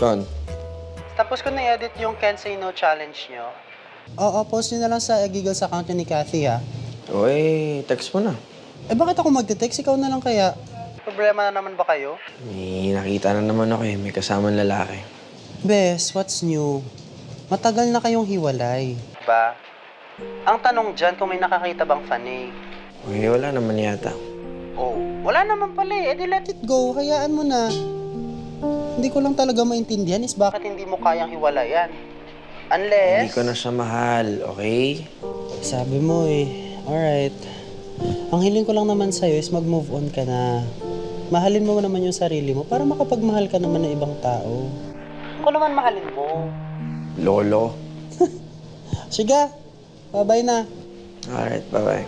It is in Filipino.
Saan? Tapos ko na-edit yung Can't Say No challenge nyo. Oo, post nyo na lang sa Giggles account ni Cathy, ha? Uy, text mo na. Eh, bakit ako magte-text? Ikaw na lang kaya. Problema na naman ba kayo? May nakita na naman ako may kasamang lalaki. Bes, what's new? Matagal na kayong hiwalay. Ba? Ang tanong dyan kung may nakakita bang fanay. Uy, wala naman yata. Oh, wala naman pala eh. Di let it go. Hayaan mo na. Hindi ko lang talaga maintindihan is bakit hindi mo kayang hiwalayan. Unless... Hindi ko na siya mahal, okay? Sabi mo eh. Alright. Ang hiling ko lang naman sa'yo is mag-move on ka na. Mahalin mo naman yung sarili mo para makapagmahal ka naman ng ibang tao. Ako naman mahalin mo. Lolo. Sige, bye-bye na. Alright, bye-bye.